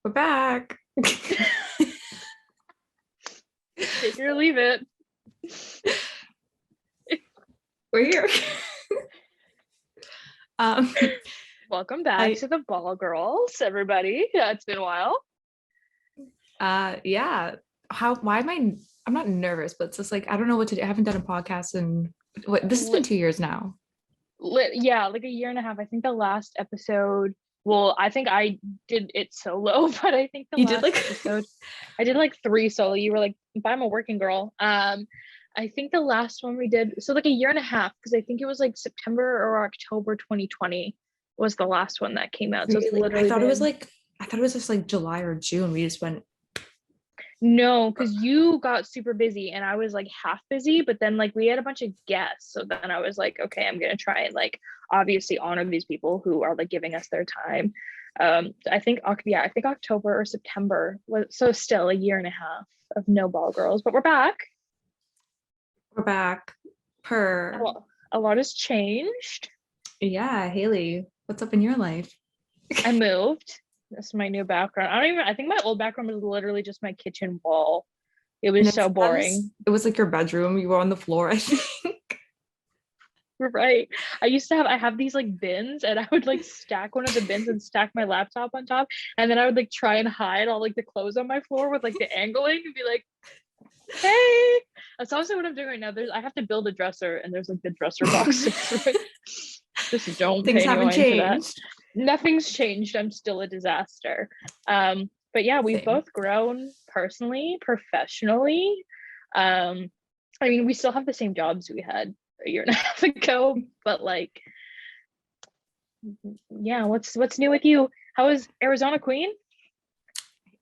We're back. Take it or leave it. We're here. um, Welcome back to the Ball Girls, everybody. Yeah, it's been a while. Yeah. Why am I'm not nervous, but it's just like I don't know what to do. I haven't done a podcast in this has been 2 years now. Yeah, like a year and a half. I think the last episode, well, I think I did it solo, but I think You did like episode, I did like 3 solo. You were like, if I'm a working girl. I think the last one we did, so like a year and a half, because I think it was like September or October 2020 was the last one that came out. So it's literally I thought it was just like July or June. We just went. No, because you got super busy and I was like half busy, but then like we had a bunch of guests. So then I was like, okay, I'm gonna try and like obviously honor these people who are like giving us their time. I think October or September was, so still a year and a half of no Ball Girls, but we're back. We're back. A lot has changed. Yeah, Haley, what's up in your life? I moved. This is my new background. I think my old background was literally just my kitchen wall. It was so boring. It was like your bedroom. You were on the floor, I think. Right. I have these like bins, and I would like stack one of the bins and stack my laptop on top, and then I would like try and hide all like the clothes on my floor with like the angling and be like, hey. That's also what I'm doing right now. I have to build a dresser, and there's like the dresser box. Just don't Things pay haven't changed. That. Nothing's changed. I'm still a disaster. But yeah, we've both grown personally, professionally. I mean, we still have the same jobs we had a year and a half ago, but like, yeah, what's new with you? How was Arizona, Queen?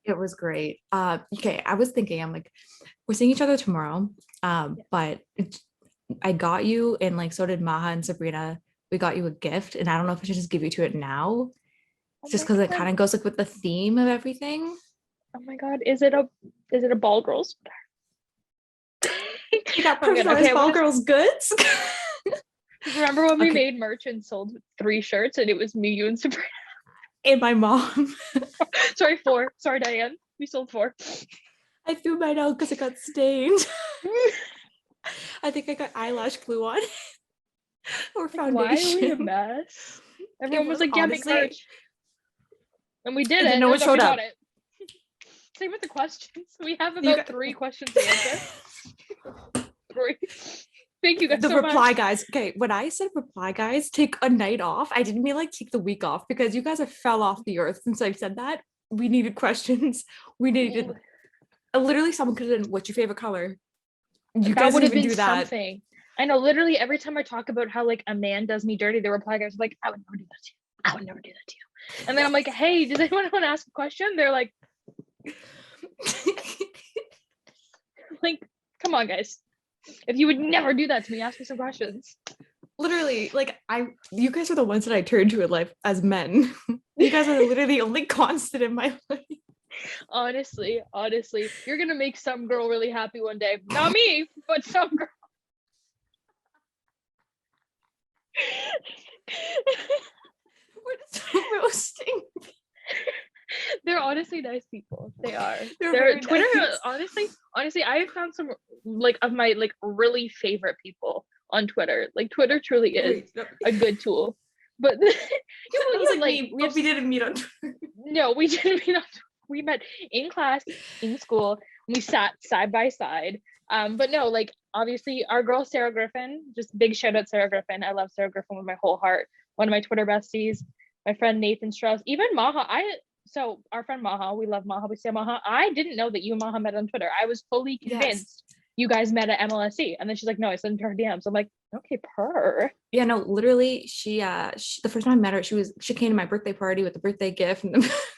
It was great. Okay, I was thinking, I'm like, we're seeing each other tomorrow. But I got you, and like so did Maha and Sabrina. We got you a gift, and I don't know if I should just give you to it now, just because it kind of goes like with the theme of everything. Oh my god, is it a Ball Girls? You got personalized Ball Girls goods. Remember when we made merch and sold 3 shirts, and it was me, you, and Sabrina, and my mom. Sorry, 4. Sorry, Diane. We sold 4. I threw mine out because it got stained. I think I got eyelash glue on. Or foundation. Why are we a mess? Everyone was like, yeah, make merch. And we did it. No one showed up. Same with the questions. We have about 3 questions to answer. 3. Thank you guys so much. The reply guys. Okay, when I said reply guys, take a night off, I didn't mean like take the week off, because you guys have fell off the earth since I've said that. We needed questions. We needed literally someone could have done, what's your favorite color? You guys would have been do that. Something. I know, literally every time I talk about how like a man does me dirty, the reply guys are like, I would never do that to you. I would never do that to you. And then I'm like, hey, does anyone want to ask a question? They're like, like, come on, guys. If you would never do that to me, ask me some questions. Literally, like you guys are the ones that I turn to in life as men. You guys are literally the only constant in my life. Honestly, you're gonna make some girl really happy one day. Not me, but some girl. We're just roasting. They're honestly nice people. They are. They're Twitter. Nice. Honestly, I have found some like of my like really favorite people on Twitter. Like Twitter truly is a good tool. But we didn't meet on Twitter. No, we didn't meet on Twitter. We met in class, in school. We sat side by side. But no, like obviously our girl Sarah Griffin, just big shout out Sarah Griffin. I love Sarah Griffin with my whole heart. One of my Twitter besties. My friend Nathan Strauss, even Maha. So our friend Maha, we love Maha. We say Maha. I didn't know that you and Maha met on Twitter. I was fully convinced you guys met at MLSC, and then she's like, "No, I sent her DMs." I'm like, "Okay, per." Yeah, no, literally, she the first time I met her, she came to my birthday party with a birthday gift,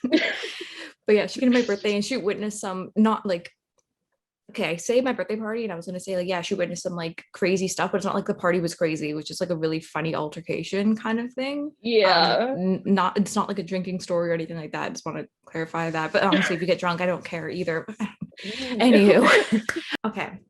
but yeah, she came to my birthday and she witnessed some not like. Okay, I say my birthday party, and I was gonna say like, yeah, she witnessed some like crazy stuff, but it's not like the party was crazy. It was just like a really funny altercation kind of thing. Yeah. It's not like a drinking story or anything like that. I just want to clarify that. But honestly, if you get drunk, I don't care either. Anywho, okay.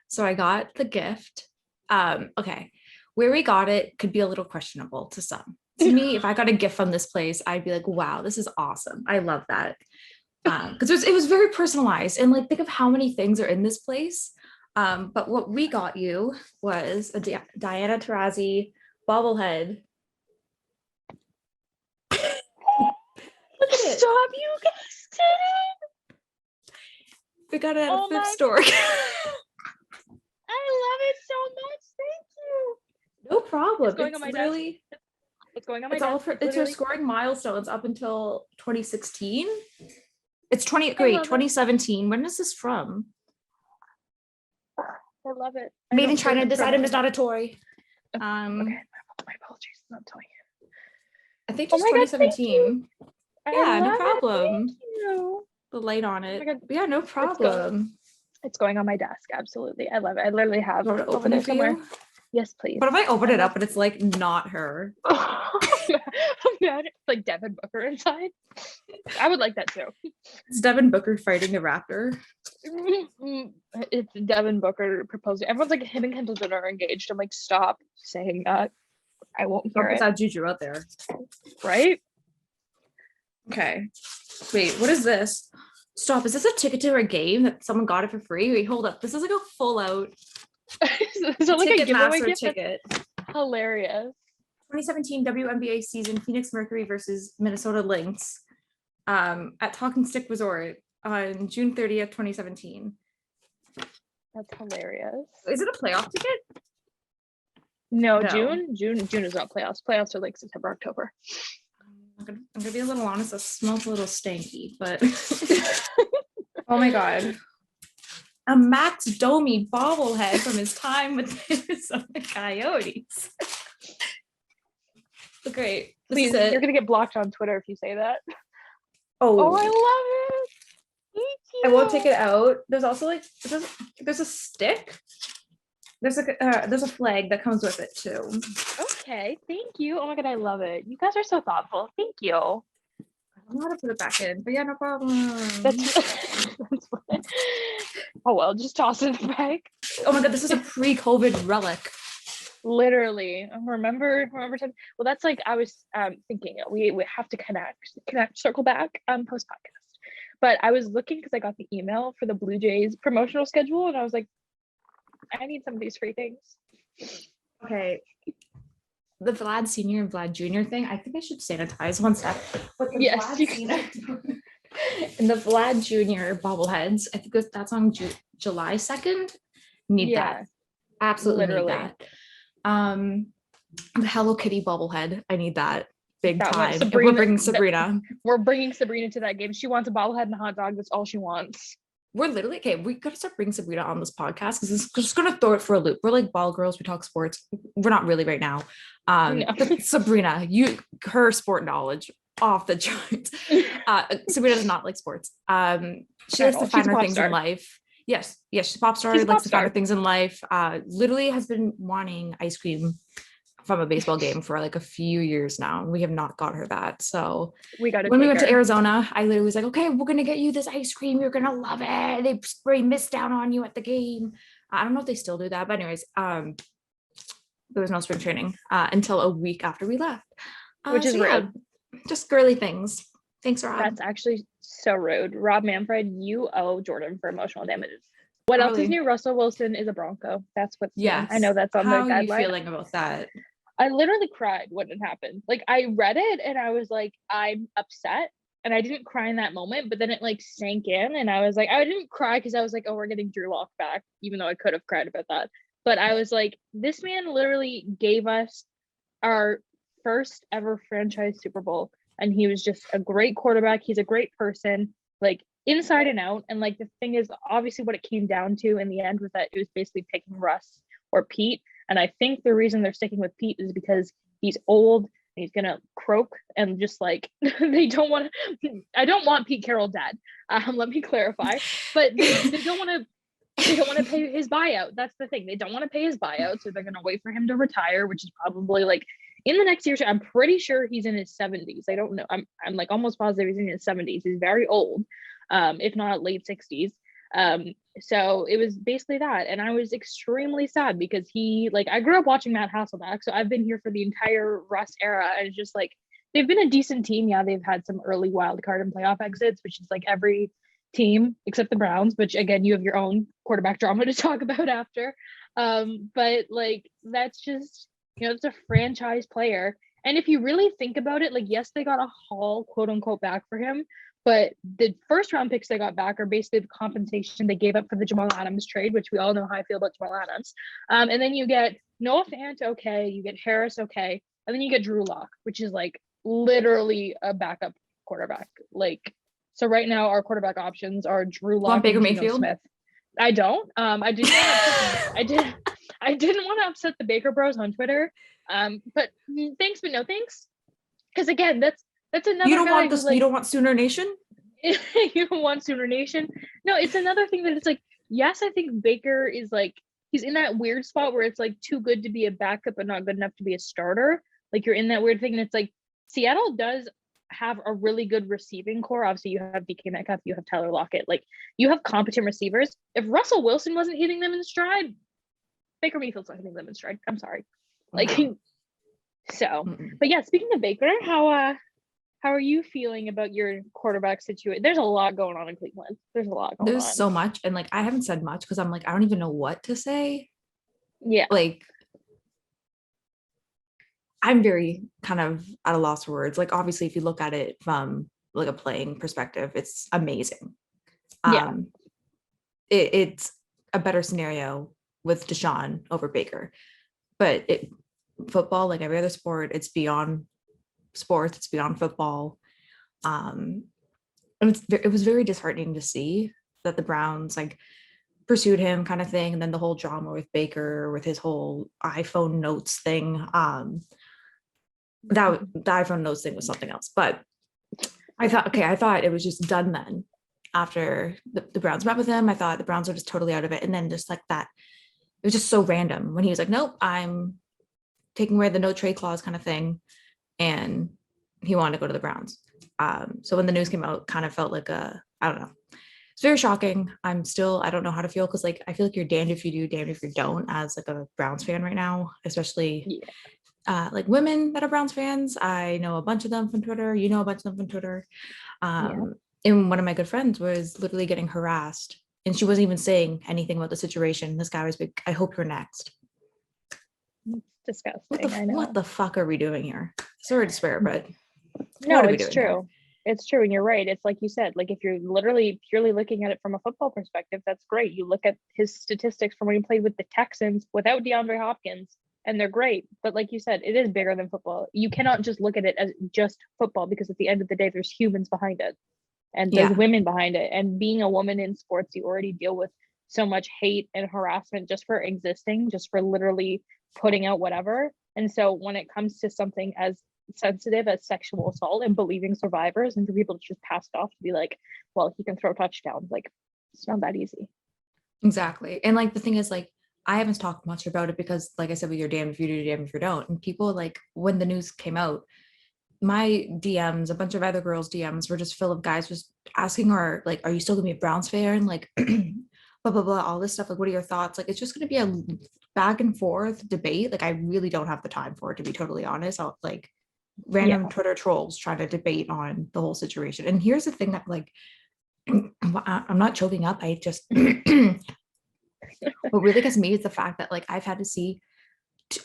So I got the gift. Okay, where we got it could be a little questionable to some. To me, if I got a gift from this place, I'd be like, wow, this is awesome. I love that. because it was very personalized, and like think of how many things are in this place. But what we got you was a Diana Taurasi bobblehead. Look at it. Stop, you guys did it. We got it at Oh a thrift my store. I love it so much. Thank you. No problem. It's going on my desk. It's going on my It's all desk. for it's her scoring milestones up until 2016. It's I great, love it. 2017. When is this from? I love it. Made in China. This item is not a toy. Okay, my apologies. Not toy. I think Oh just my God, 2017. Yeah, no love it. problem. Thank you. The light on it. Oh my God. Yeah, no problem. It's going on my desk. Absolutely. I love it. I literally have You want it to over open there it for somewhere. you? Yes, please. What if I open it up and it's like not her? Like Devin Booker inside. I would like that too. It's Devin Booker fighting a raptor. It's Devin Booker proposing. Everyone's like, him and Kendall Jenner are engaged. I'm like, stop saying that. I won't hear it. That juju out there. Right? Okay. Wait, what is this? Stop. Is this a ticket to a game that someone got it for free? Wait, hold up. This is like a full out So like a giveaway Ticketmaster gift. ticket. Hilarious. 2017 WNBA season, Phoenix Mercury versus Minnesota Lynx at Talking Stick Resort on June 30th, 2017. That's hilarious. Is it a playoff ticket? No, No. June is not playoffs. Playoffs are like September, October. I'm gonna be a little honest, that smells a little stanky, but oh my God. A Max Domi bobblehead from his time with the Arizona Coyotes. Great. Please, you're gonna get blocked on Twitter if you say that. Oh, I love it. Thank you. I won't take it out. There's also like there's a stick. There's a flag that comes with it too. Okay, thank you. Oh my God, I love it. You guys are so thoughtful. Thank you. I don't know how to put it back in, but yeah, no problem. That's fine. Oh well, just toss it in the bag. Oh my God, this is a pre-COVID relic. Literally. Remember time. Well, that's like I was thinking we have to circle back post podcast. But I was looking because I got the email for the Blue Jays promotional schedule, and I was like, I need some of these free things. Okay. The Vlad Senior and Vlad Junior thing, I think I should sanitize one sec. But the Yes, Vlad you Senior and the Vlad Junior bobbleheads, I think that's on July 2nd. Need that. Absolutely literally. need that. The Hello Kitty bobblehead, I need that big That one, time. We're bringing Sabrina. We're bringing Sabrina to that game. She wants a bobblehead and a hot dog. That's all she wants. We're literally okay. We gotta start bringing Sabrina on this podcast because it's just gonna throw it for a loop. We're like ball girls. We talk sports. We're not really right now. No. But Sabrina, her sport knowledge off the charts. Sabrina does not like sports. She likes the finer things in life. Yes, she's a pop star. Likes the finer things in life. Literally has been wanting ice cream from a baseball game for like a few years now, and we have not got her that. So we got when we went to Arizona, I literally was like, okay, we're gonna get you this ice cream, you're gonna love it. They spray mist down on you at the game. I don't know if they still do that, but anyways, there was no spring training until a week after we left, which is rude. Just girly things. Thanks, Rob. That's actually so rude. Rob Manfred, you owe Jordan for emotional damages. What else is new? Russell Wilson is a Bronco. That's what's new. I know that's on the guideline. How are you feeling about that? I literally cried when it happened. Like I read it and I was like, I'm upset. And I didn't cry in that moment, but then it like sank in and I was like, I didn't cry because I was like, oh, we're getting Drew Lock back, even though I could have cried about that. But I was like, this man literally gave us our first ever franchise Super Bowl. And he was just a great quarterback. He's a great person, like inside and out. And like the thing is, obviously what it came down to in the end was that it was basically picking Russ or Pete. And I think the reason they're sticking with Pete is because he's old and he's gonna croak and just like they don't want to. I don't want Pete Carroll dead. Let me clarify. But they don't want to pay his buyout. That's the thing. They don't want to pay his buyout, so they're gonna wait for him to retire, which is probably like in the next year. I'm pretty sure he's in his 70s. I don't know. I'm like almost positive he's in his 70s. He's very old, if not late 60s. So it was basically that. And I was extremely sad because I grew up watching Matt Hasselbeck. So I've been here for the entire Russ era. And it's just like, they've been a decent team. Yeah, they've had some early wild card and playoff exits, which is like every team except the Browns, which again, you have your own quarterback drama to talk about after. But like that's just, it's a franchise player. And if you really think about it, like, yes, they got a haul, quote unquote, back for him, but the first round picks they got back are basically the compensation they gave up for the Jamal Adams trade, which we all know how I feel about Jamal Adams. And then you get Noah Fant, okay, you get Harris, okay, and then you get Drew Lock, which is like literally a backup quarterback. Like, so right now our quarterback options are Drew Lock Baker and Geno Mayfield? Smith. I don't. I didn't want to upset the Baker Bros on Twitter. But thanks, but no thanks. Because again, that's another You don't guy want who this. like You don't want Sooner Nation. you don't want Sooner Nation. No, it's another thing that it's like, yes, I think Baker is like, he's in that weird spot where it's like too good to be a backup but not good enough to be a starter. Like you're in that weird thing, and it's like Seattle does have a really good receiving core. Obviously, you have DK Metcalf, you have Tyler Lockett, like you have competent receivers. If Russell Wilson wasn't hitting them in stride, Baker Mayfield's not hitting them in stride. I'm sorry. Like, so, but yeah, speaking of Baker, how are you feeling about your quarterback situation? There's a lot going on in Cleveland. There's a lot going on. There's so much, and like I haven't said much because I'm like I don't even know what to say. Yeah. Like I'm very kind of at a loss for words. Like obviously, if you look at it from like a playing perspective, it's amazing. Yeah. It's a better scenario with Deshaun over Baker, but football, like every other sport, it's beyond sports. It's beyond football. And it was very disheartening to see that the Browns like pursued him kind of thing, and then the whole drama with Baker with his whole iPhone notes thing. That the iPhone notes thing was something else, but I thought it was just done then. After the Browns met with him, I thought the Browns were just totally out of it, and then just like that, it was just so random when he was like, "Nope, I'm taking away the no trade clause" kind of thing, and he wanted to go to the Browns. So when the news came out, kind of felt like I don't know. It's very shocking. I don't know how to feel because like I feel like you're damned if you do, damned if you don't, as like a Browns fan right now, especially like women that are Browns fans. I know a bunch of them from Twitter. You know a bunch of them from Twitter. And one of my good friends was literally getting harassed, and she wasn't even saying anything about the situation. This guy was like, "I hope you're next." Disgusting. What the fuck are we doing here? Sorry to swear, but no, it's true. It's true, and you're right. It's like you said, like if you're literally purely looking at it from a football perspective, that's great. You look at his statistics from when he played with the Texans without DeAndre Hopkins, and they're great. But like you said, it is bigger than football. You cannot just look at it as just football, because at the end of the day, there's humans behind it, and there's women behind it. And being a woman in sports, you already deal with so much hate and harassment just for existing, just for literally putting out whatever. And so when it comes to something as sensitive as sexual assault and believing survivors, and for people to just pass it off to be like, well, he can throw touchdowns, like it's not that easy. Exactly. And like the thing is, like, I haven't talked much about it because like I said, you're damned if you do, damned if you don't. And people, like, when the news came out, my DMs, a bunch of other girls DMs were just full of guys just asking her like, are you still gonna be a Browns fan, like blah blah blah, all this stuff, like what are your thoughts? Like it's just gonna be a back and forth debate. Like I really don't have the time for it, to be totally honest. I'll like random Twitter trolls trying to debate on the whole situation. And here's the thing that like I'm not choking up, I just what really gets me is the fact that like I've had to see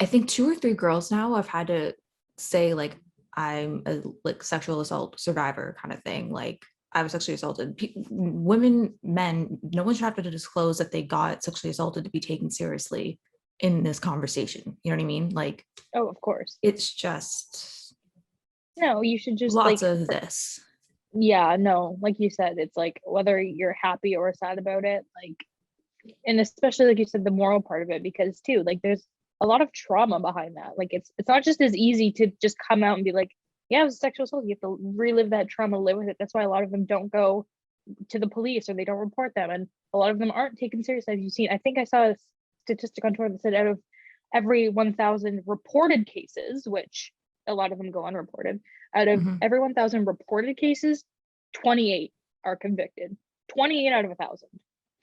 I think 2 or 3 girls now I've had to say like I'm a like sexual assault survivor kind of thing. Like I was sexually assaulted. Women, men, no one should have to disclose that they got sexually assaulted to be taken seriously in this conversation. You know what I mean? Like, oh, of course. It's just no, you should just lots of this. Yeah, no, like you said, it's like whether you're happy or sad about it, like, and especially like you said, the moral part of it, because too, like there's a lot of trauma behind that. Like it's not just as easy to just come out and be like, yeah, it was sexual assault. You have to relive that trauma, live with it. That's why a lot of them don't go to the police or they don't report them. And a lot of them aren't taken seriously. As you've seen, I think I saw a statistic on Twitter that said out of every 1,000 reported cases, which a lot of them go unreported, out of every 1,000 reported cases, 28 are convicted. 28 out of 1,000.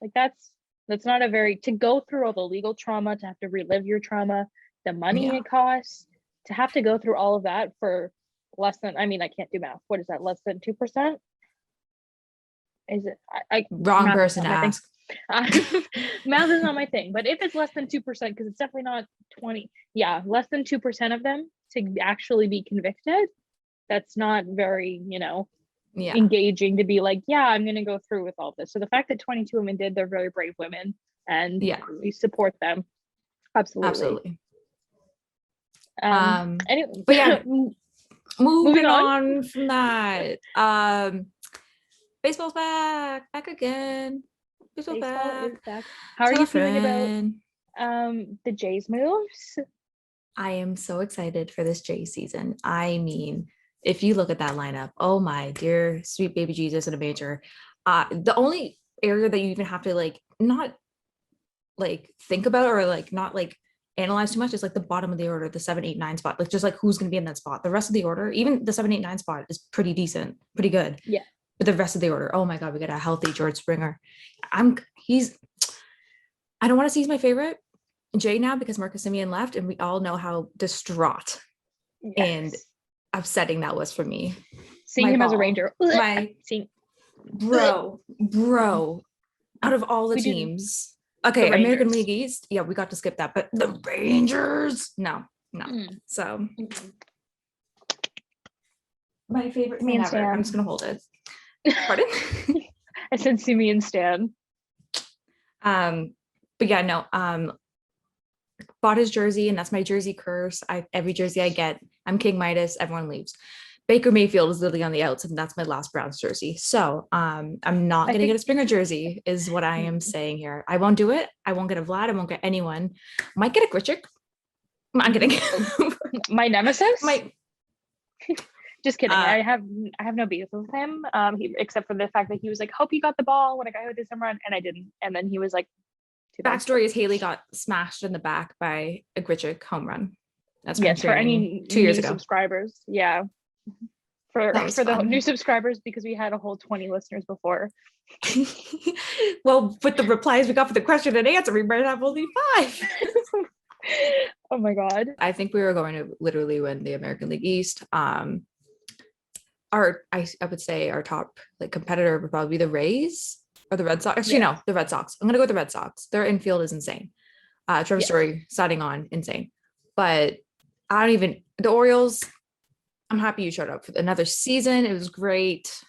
Like that's not a very, to go through all the legal trauma, to have to relive your trauma, the money it costs, to have to go through all of that for less than, I mean, I can't do math. What is that? Less than 2%? Is it? Wrong Math is person to not my thing. ask. Math is not my thing, but if it's less than 2%, because it's definitely not 20, yeah, less than 2% of them to actually be convicted, that's not very, Yeah, engaging to be like, yeah, I'm going to go through with all this. So the fact that 22 women did, they're very brave women, and yeah, we support them. Absolutely. absolutely. Anyway, But yeah, moving moving on. on from that. Baseball's back again. Baseball's Baseball back. is back. How are Tell a you feeling about friend. the Jays moves? I am so excited for this Jay season. I mean, if you look at that lineup, oh my dear sweet baby Jesus in a major. The only area that you even have to like not like think about or like not like analyze too much is like the bottom of the order, the 7, 8, 9 spot. Like just like who's gonna be in that spot. The rest of the order, even the 7, 8, 9 spot is pretty decent, pretty good. Yeah. But the rest of the order, oh my god, we got a healthy George Springer. I don't want to say he's my favorite Jay now because Marcus Simeon left, and we all know how distraught and upsetting that was for me. Seeing him as a Ranger. Bro, out of all the teams. Okay, the American League East, yeah, we got to skip that, but the Rangers, no. So my favorite thing ever. I'm just gonna hold it. Pardon? I said Simeon Stan. But yeah, no, bought his jersey, and that's my jersey curse. Every jersey I get, I'm King Midas, everyone leaves. Baker Mayfield is literally on the outs, and that's my last Browns jersey. So I'm not gonna get a Springer jersey, is what I am saying here. I won't do it. I won't get a Vlad. I won't get anyone. Might get a Grichuk. I'm kidding. My nemesis. Just kidding. I have no beef with him. Except for the fact that he was like, "Hope you got the ball when I got with this home run," and I didn't. And then he was like, backstory is Haley got smashed in the back by a Grichuk home run. That's for any 2 years ago. Subscribers. Yeah. For the new subscribers, because we had a whole 20 listeners before. Well, with the replies we got for the question and answer, we might have only 5. Oh my god. I think we were going to literally win the American League East. I would say our top like competitor would probably be the Rays or the Red Sox. Actually, no, the Red Sox. I'm gonna go with the Red Sox. Their infield is insane. Trevor Story signing on, insane. But the Orioles, I'm happy you showed up for another season. It was great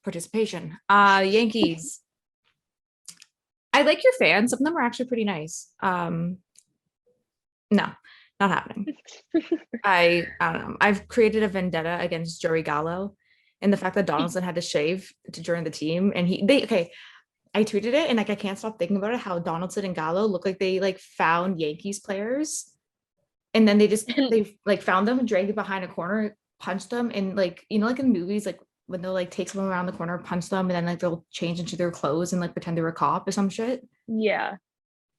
participation. Yankees. I like your fans. Some of them are actually pretty nice. No, not happening. I don't know. I've created a vendetta against Joey Gallo and the fact that Donaldson had to shave to join the team. And I tweeted it, and like I can't stop thinking about it, how Donaldson and Gallo look like they like found Yankees players. And then they like found them and dragged them behind a corner, punched them, and like, like in movies, like when they'll like take someone around the corner, punch them, and then like they'll change into their clothes and like pretend they're a cop or some shit. Yeah.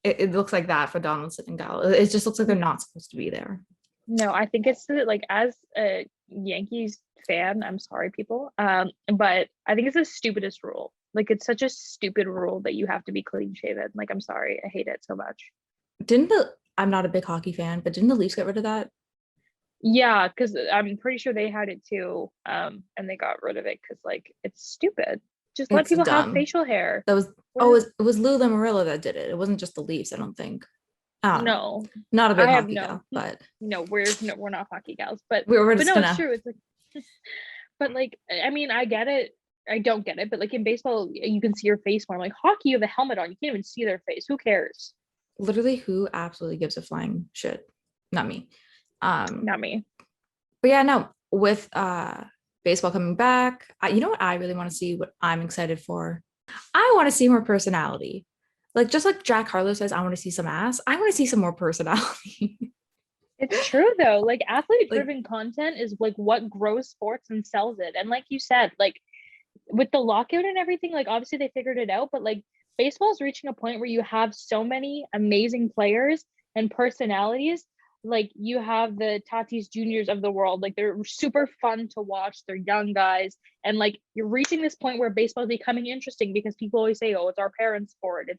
It looks like that for Donaldson and Gallo. It just looks like they're not supposed to be there. No, I think it's like, as a Yankees fan, I'm sorry, people, but I think it's the stupidest rule. Like, it's such a stupid rule that you have to be clean shaven. Like, I'm sorry, I hate it so much. I'm not a big hockey fan, but didn't the Leafs get rid of that? Yeah, because I'm pretty sure they had it too, and they got rid of it because like it's stupid. Just let people have facial hair. That was it was Lou Lamoriello that did it. It wasn't just the Leafs, I don't think. No, not a big hockey gal, but we're not hockey gals, but it's true. It's like, but like, I mean, I get it. I don't get it, but like in baseball, you can see your face more. Like hockey, you have a helmet on, you can't even see their face. Who cares? Literally, who absolutely gives a flying shit? Not me. Not me. But yeah, no. With baseball coming back, you know what I really want to see? What I'm excited for? I want to see more personality. Like just like Jack Harlow says, I want to see some ass. I want to see some more personality. It's true though. Like athlete-driven content is like what grows sports and sells it. And like you said, like with the lockout and everything, like obviously they figured it out, but like baseball is reaching a point where you have so many amazing players and personalities. Like you have the Tatis Juniors of the world, like they're super fun to watch. They're young guys, and like you're reaching this point where baseball is becoming interesting because people always say, "Oh, it's our parents' sport.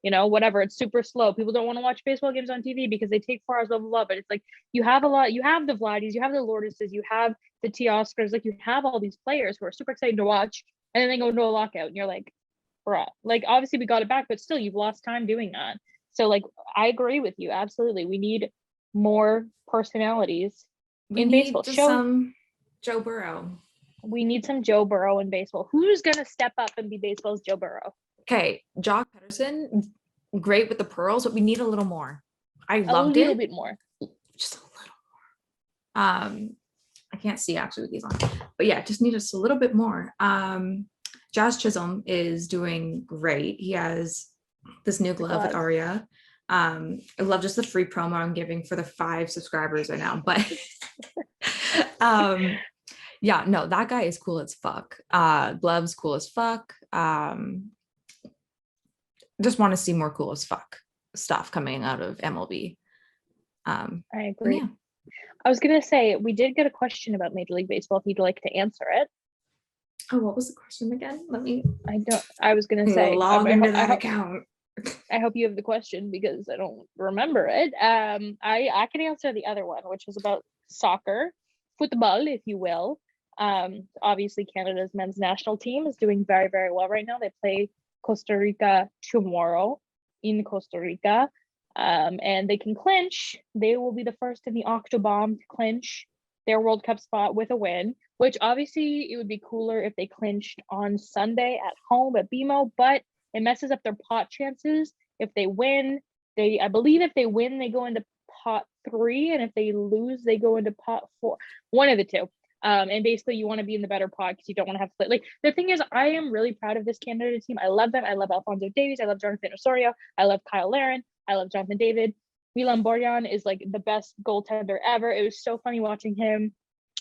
whatever. It's super slow. People don't want to watch baseball games on TV because they take 4 hours, blah, blah, blah. But it's like, you have the Vladdies, you have the Lourdeses, you have the Teoscars, like you have all these players who are super excited to watch, and then they go into a lockout and you're like, bruh, like obviously we got it back, but still you've lost time doing that. So like, I agree with you. Absolutely. We need more personalities in baseball. Some Joe Burrow. We need some Joe Burrow in baseball. Who's going to step up and be baseball's Joe Burrow? Okay. Jock Pederson, great with the pearls, but we need a little more. I loved it. A little it. bit more. Just a little more. I can't see actually with these on, but yeah, just need us a little bit more. Jazz Chisholm is doing great. He has this new glove with Aria. I love just the free promo I'm giving for the 5 subscribers right now, but yeah, no, that guy is cool as fuck. Gloves cool as fuck. Just want to see more cool as fuck stuff coming out of MLB. I agree. Yeah. I was gonna say, we did get a question about Major League Baseball if you'd like to answer it. Oh, what was the question again? I was gonna say, log into that account. I hope you have the question because I don't remember it. I can answer the other one, which was about soccer, football, if you will. Obviously Canada's men's national team is doing very, very well right now. They play Costa Rica tomorrow in Costa Rica. And they can clinch. They will be the first in the Octobomb to clinch their World Cup spot with a win, which obviously it would be cooler if they clinched on Sunday at home at BMO, but it messes up their pot chances. If they win, I believe if they win, they go into pot 3, and if they lose, they go into pot 4. One of the two. And basically you want to be in the better pot because you don't want to have to play. Like, the thing is, I am really proud of this Canada team. I love them. I love Alfonso Davies. I love Jonathan Osorio. I love Kyle Larin. I love Jonathan David. Milan Borjan is like the best goaltender ever. It was so funny watching him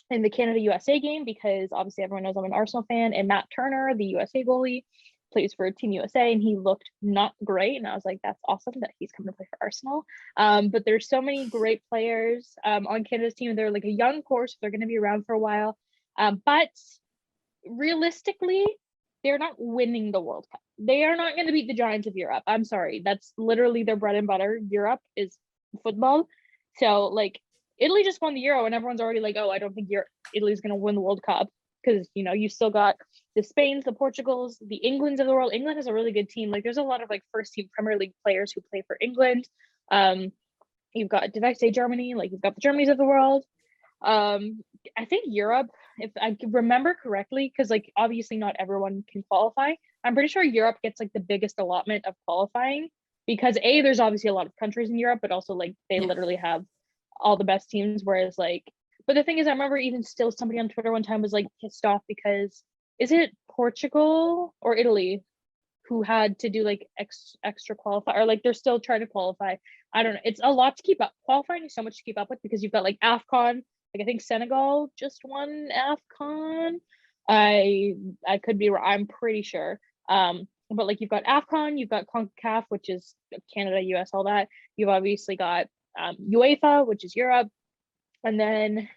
in the Canada USA game because obviously everyone knows I'm an Arsenal fan, and Matt Turner, the USA goalie, plays for Team USA, and he looked not great. And I was like, that's awesome that he's coming to play for Arsenal. But there's so many great players on Canada's team. They're like a young core, so they're going to be around for a while. But realistically, they're not winning the World Cup. They are not going to beat the Giants of Europe. I'm sorry. That's literally their bread and butter. Europe is football. So like, Italy just won the Euro, and everyone's already like, oh, I don't think Italy's going to win the World Cup because, you still got the Spains, the Portugals, the Englands of the world. England has a really good team. Like, there's a lot of like first team Premier League players who play for England. You've got, did I say Germany? Like, you've got the Germanys of the world. I think Europe, if I remember correctly, because like obviously not everyone can qualify. I'm pretty sure Europe gets like the biggest allotment of qualifying because there's obviously a lot of countries in Europe, but also like they literally have all the best teams. Whereas like, but the thing is, I remember even still somebody on Twitter one time was like pissed off because is it Portugal or Italy who had to do like extra qualify, or like they're still trying to qualify. I don't know. It's a lot to keep up. Qualifying is so much to keep up with because you've got like AFCON. Like I think Senegal just won AFCON. I could be wrong. I'm pretty sure. But like you've got AFCON, you've got CONCACAF, which is Canada, US, all that. You've obviously got UEFA, which is Europe, and then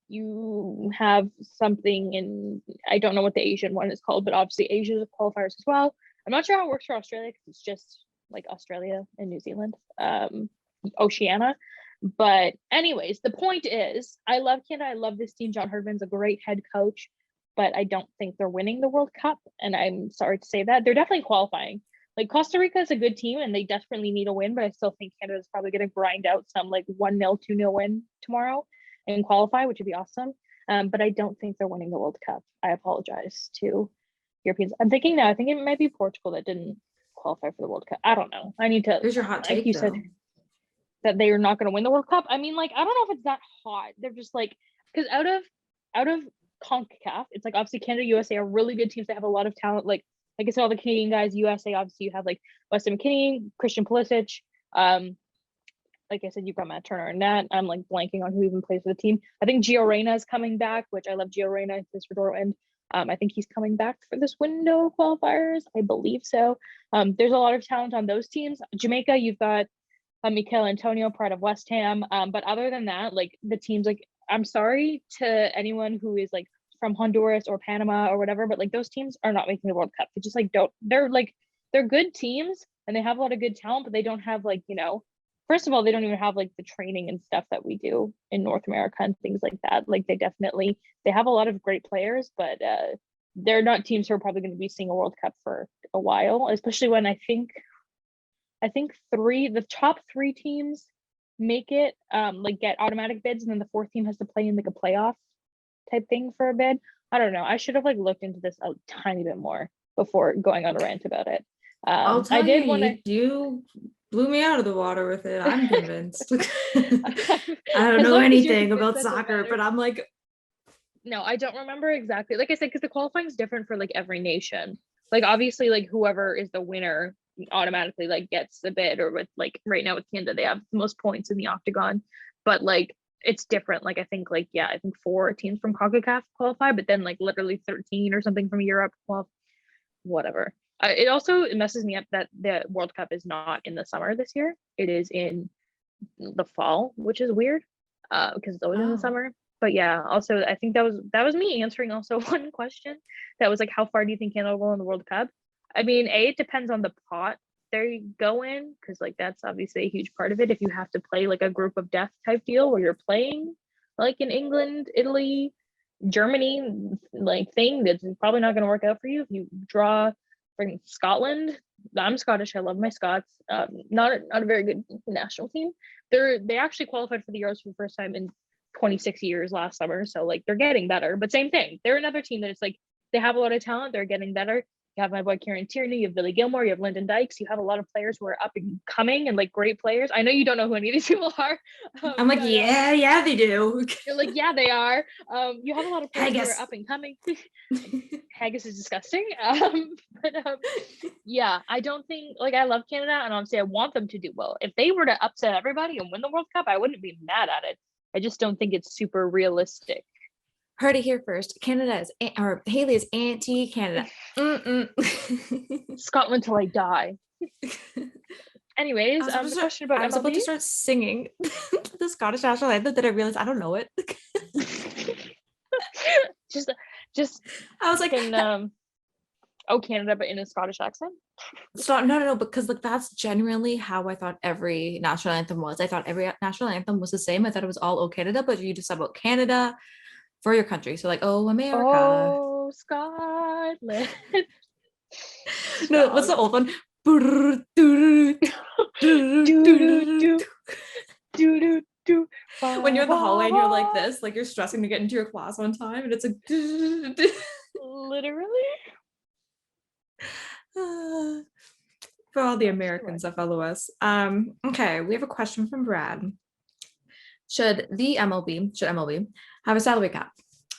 you have something in, I don't know what the Asian one is called, but obviously Asia qualifiers as well. I'm not sure how it works for Australia because it's just like Australia and New Zealand, Oceania. But anyways, the point is, I love Canada. I love this team. John Herdman's a great head coach, but I don't think they're winning the World Cup. And I'm sorry to say that. They're definitely qualifying. Like Costa Rica is a good team and they desperately need a win, but I still think Canada's probably going to grind out some like 1-0, 2-0 win tomorrow and qualify, which would be awesome. But I don't think they're winning the World Cup. I apologize to Europeans. I'm thinking now, I think it might be Portugal that didn't qualify for the World Cup. I don't know. I need to. There's your hot take, like you though. said, that they are not going to win the World Cup. I mean, like, I don't know if it's that hot. They're just like, because out of CONCACAF, it's like obviously Canada, USA are really good teams that have a lot of talent. Like I said, all the Canadian guys, USA, obviously you have like Weston McKinney, Christian Pulisic. Like I said, you've got Matt Turner and that. I'm like blanking on who even plays for the team. I think Gio Reyna is coming back, which I love Gio Reyna. He plays for Dortmund. I think he's coming back for this window of qualifiers. I believe so. There's a lot of talent on those teams. Jamaica, you've got Mikel Antonio, part of West Ham. But other than that, like the teams, like I'm sorry to anyone who is like from Honduras or Panama or whatever, but like those teams are not making the World Cup. They just like don't. They're they're good teams and they have a lot of good talent, but they don't have like, first of all, they don't even have like the training and stuff that we do in North America and things like that. Like they have a lot of great players, but they're not teams who are probably going to be seeing a World Cup for a while, especially when I think the top three teams make it, like get automatic bids, and then the fourth team has to play in like a playoff type thing for a bid. I don't know. I should have like looked into this a tiny bit more before going on a rant about it. I'll tell I did you, want to. you blew me out of the water with it. I'm convinced. I don't As know long as you're anything convinced, about that's what soccer, matters. but I'm like, No, I don't remember exactly. Like I said, because the qualifying is different for like every nation. Like obviously, like whoever is the winner automatically like gets the bid, or with like right now with Canada, they have the most points in the octagon. But like it's different. Like I think 4 teams from CONCACAF qualify, but then like literally 13 or something from Europe. Well, whatever. It also messes me up that the World Cup is not in the summer this year. It is in the fall, which is weird, because it's always in the oh, summer. But yeah, also I think that was me answering also one question that was like, how far do you think Canada will in the World Cup? I mean, it depends on the pot they go in, because like that's obviously a huge part of it. If you have to play like a group of death type deal where you're playing like in England, Italy, Germany, like thing, that's probably not going to work out for you. If you draw from Scotland, I'm Scottish. I love my Scots. Not a very good national team. They actually qualified for the Euros for the first time in 26 years last summer. So like they're getting better, but same thing. They're another team that it's like they have a lot of talent. They're getting better. You have my boy Kieran Tierney, you have Billy Gilmore, you have Lyndon Dykes. You have a lot of players who are up and coming and like great players. I know you don't know who any of these people are. I'm like, yeah, they do. You're like, yeah, they are. You have a lot of players who are Haggis. up and coming. Haggis is disgusting. Yeah, I don't think, like, I love Canada and obviously I want them to do well. If they were to upset everybody and win the World Cup, I wouldn't be mad at it. I just don't think it's super realistic. Heard it here first. Canada is, or Haley is anti-Canada. Scotland till I die. Anyways, the question about I was about MLB. to start singing the Scottish national anthem, that I realized I don't know it. just I was like, Canada, but in a Scottish accent. so no, because like that's genuinely how I thought every national anthem was. I thought every national anthem was the same. I thought it was all "Oh Canada," but you just said about Canada for your country. So like, "Oh America." Oh, Scotland. No, what's the old one? When you're in the hallway and you're like this, like you're stressing to get into your class on time, and it's like literally. For all the Americans that follow us. Okay, we have a question from Brad. Should MLB have a salary cap?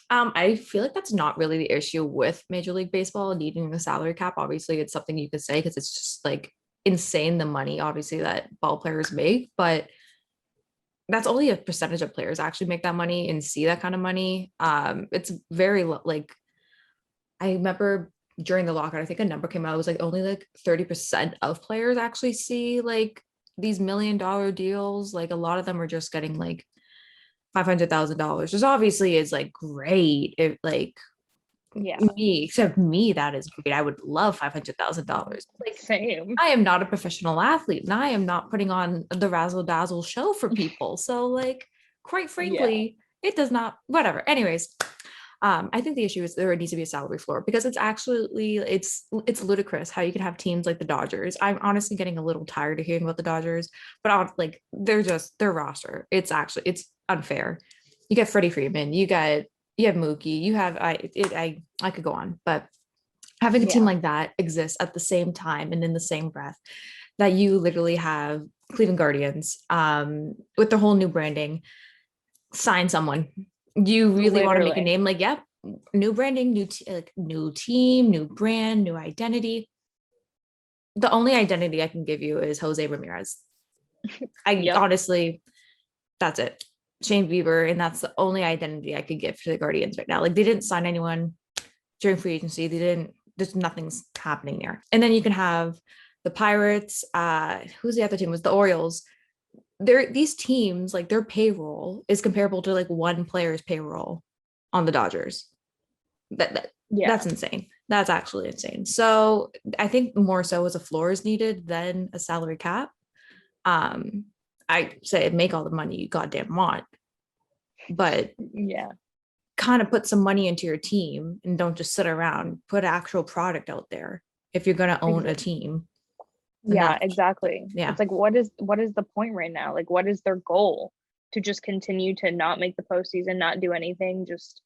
I feel like that's not really the issue with Major League Baseball needing a salary cap. Obviously, it's something you could say because it's just like insane the money, obviously, that ball players make, but that's only a percentage of players actually make that money and see that kind of money. It's very like, I remember during the lockout, I think a number came out, it was like only like 30% of players actually see like these $1 million deals. Like a lot of them are just getting like $500,000, which obviously is like great. If like me, that is great. I would love $500,000. Like same. I am not a professional athlete and I am not putting on the razzle dazzle show for people. So like, quite frankly, it does not, whatever. Anyways, I think the issue is there needs to be a salary floor, because it's ludicrous how you can have teams like the Dodgers. I'm honestly getting a little tired of hearing about the Dodgers, but like their roster. It's unfair. You get Freddie Freeman, you have Mookie, you have I could go on, but having a team like that exist at the same time and in the same breath that you literally have Cleveland Guardians, with their whole new branding, sign someone. You really want to make a name, like, new branding, new team, new brand, new identity. The only identity I can give you is Jose Ramirez. Honestly, that's it. Shane Bieber, and that's the only identity I could give to the Guardians right now. Like, they didn't sign anyone during free agency. There's nothing's happening there. And then you can have the Pirates. Who's the other team? Was the Orioles. These teams, like, their payroll is comparable to like one player's payroll on the Dodgers. That's insane. That's actually insane. So I think more so as a floor is needed than a salary cap. Um, I say make all the money you goddamn want, but Yeah, kind of put some money into your team and don't just sit around. Put actual product out there if you're gonna own a team. And yeah, not, exactly. yeah, It's like, what is the point right now? Like, what is their goal? To just continue to not make the postseason, not do anything, just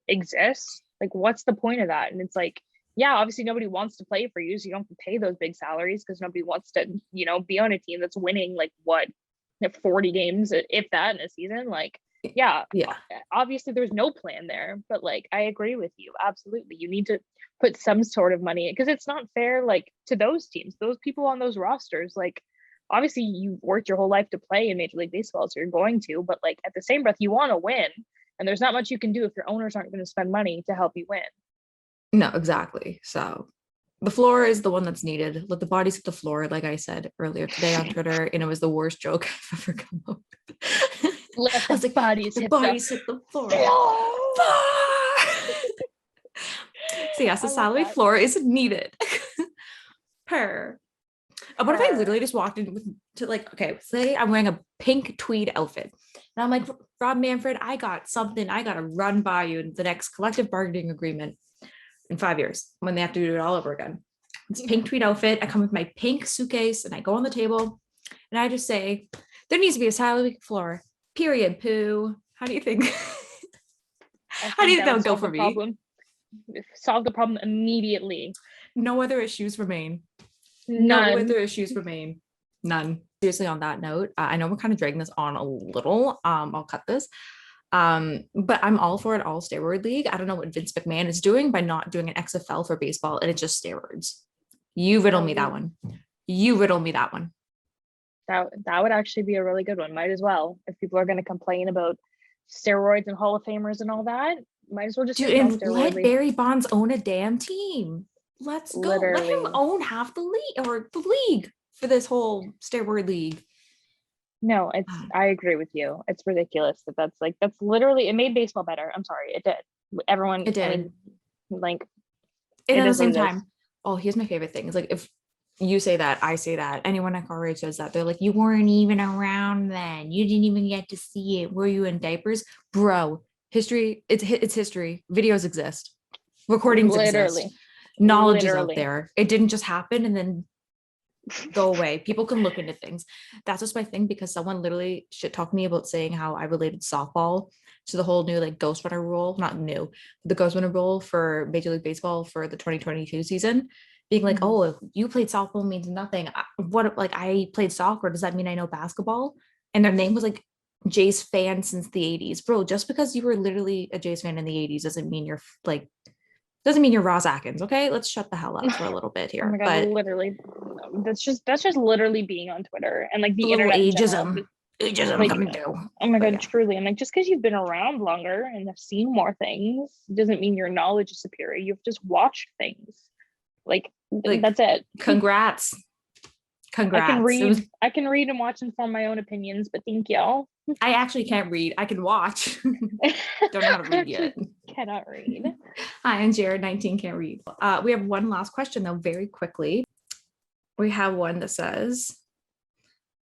exist? Like, what's the point of that? And it's like, yeah, obviously nobody wants to play for you, so you don't pay those big salaries because nobody wants to, be on a team that's winning like what, 40 games, if that, in a season. Like, yeah, yeah. obviously there's no plan there, but like I agree with you. Absolutely. You need to put some sort of money, because it's not fair, like, to those teams, those people on those rosters. Like, obviously you've worked your whole life to play in Major League Baseball, so you're going to, but like at the same breath, you want to win. And there's not much you can do if your owners aren't going to spend money to help you win. No, exactly. So the floor is the one that's needed. Let the bodies hit the floor, like I said earlier today on Twitter, and it was the worst joke I've ever come up with. Let I was the like, bodies the hit bodies hit the floor. floor. So yes, the I love salary that. floor is needed. Per. What if I literally Per. just walked in to like, okay, say I'm wearing a pink tweed outfit. And I'm like, Rob Manfred, I got something I got to run by you in the next collective bargaining agreement in 5 years when they have to do it all over again. It's pink tweed outfit. I come with my pink suitcase and I go on the table and I just say, there needs to be a salary floor, period, poo. How do you think? How do you think that would go for me? Problem. Solve the problem immediately. No other issues remain. None. No other issues remain. None. Seriously, on that note, I know we're kind of dragging this on a little. I'll cut this. But I'm all for an all steroid league. I don't know what Vince McMahon is doing by not doing an XFL for baseball, and it's just steroids. You riddle me that one. You riddle me that one. That would actually be a really good one. Might as well. If people are going to complain about steroids and Hall of Famers and all that, might as well just and let Barry Bonds own a damn team. Let's go. Let him own half the league or the league for this whole steroid league. No, I agree with you. It's ridiculous that's literally, it made baseball better. I'm sorry, it did. Everyone, it did. I mean, like, and at the same time, oh, here's my favorite thing. It's like if you say that, I say that, anyone at college says that, they're like, you weren't even around then. You didn't even get to see it. Were you in diapers? Bro, history, it's history. Videos exist. Recordings exist. Knowledge is out there. It didn't just happen and then go away. People can look into things. That's just my thing, because someone literally shit talked me about saying how I related softball to the whole new like ghost runner rule, not new, the ghost runner rule for Major League Baseball for the 2022 season, being like, oh, if you played softball means nothing. What, like, I played soccer, does that mean I know basketball? And their name was like Jays fan since the 80s. Bro, just because you were literally a Jays fan in the 80s doesn't mean you're like, doesn't mean you're Ross Atkins. Okay, let's shut the hell up for a little bit here. Oh my God, but literally, that's just literally being on Twitter and like the internet. Ageism like, coming through. Oh my God, truly. I'm like, just because you've been around longer and have seen more things doesn't mean your knowledge is superior. You've just watched things. Like that's it. Congrats. I can read and watch and form my own opinions, but thank y'all. I actually can't read. I can watch. Don't know how to read yet. Cannot read. Hi, I'm Jared, 19, can't read. We have one last question though, very quickly. We have one that says,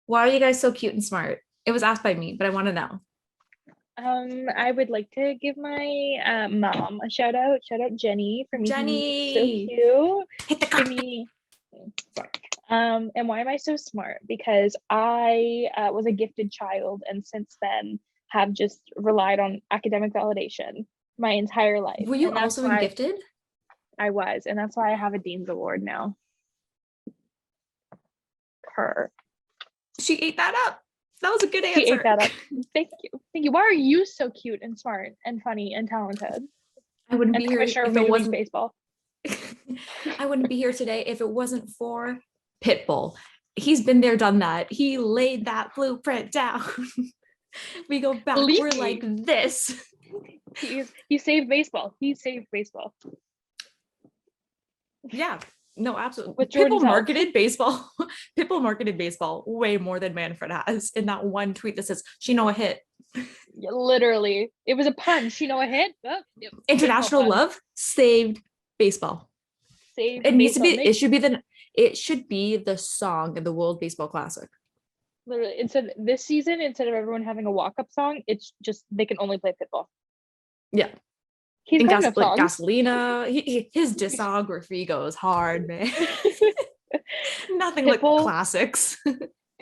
why are you guys so cute and smart? It was asked by me, but I want to know. I would like to give my mom a shout out. Shout out Jenny for making me so cute. Hit the Jenny. And why am I so smart? Because I was a gifted child, and since then have just relied on academic validation my entire life. Were you also gifted? I was, and that's why I have a Dean's Award now. She ate that up. That was a good answer. She ate that up. Thank you. Thank you. Why are you so cute and smart and funny and talented? I wouldn't be here if it wasn't baseball. I wouldn't be here today if it wasn't for Pitbull. He's been there, done that. He laid that blueprint down. We go back. We're like this. He saved baseball. He saved baseball. Yeah. No, absolutely. Pitbull marketed baseball. Pitbull marketed baseball way more than Manfred has in that one tweet that says, "She know a hit." Yeah, literally, it was a pun. She know a hit. International love saved baseball. save It needs to baseball. be. It should be the song in the World Baseball Classic. Literally, this season, instead of everyone having a walk-up song, it's just they can only play Pitbull. Yeah. He's got enough songs. Gasolina. His discography goes hard, man. Nothing like Pitbull. classics.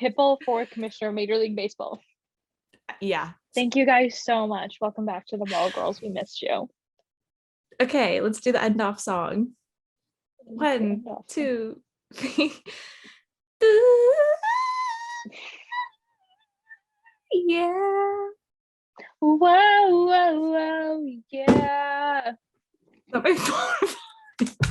Pitbull for Commissioner of Major League Baseball. Yeah. Thank you guys so much. Welcome back to the Ball Girls. We missed you. Okay, let's do the end off song. 1, 2, 3. Yeah. Whoa, whoa, whoa, yeah. That my phone.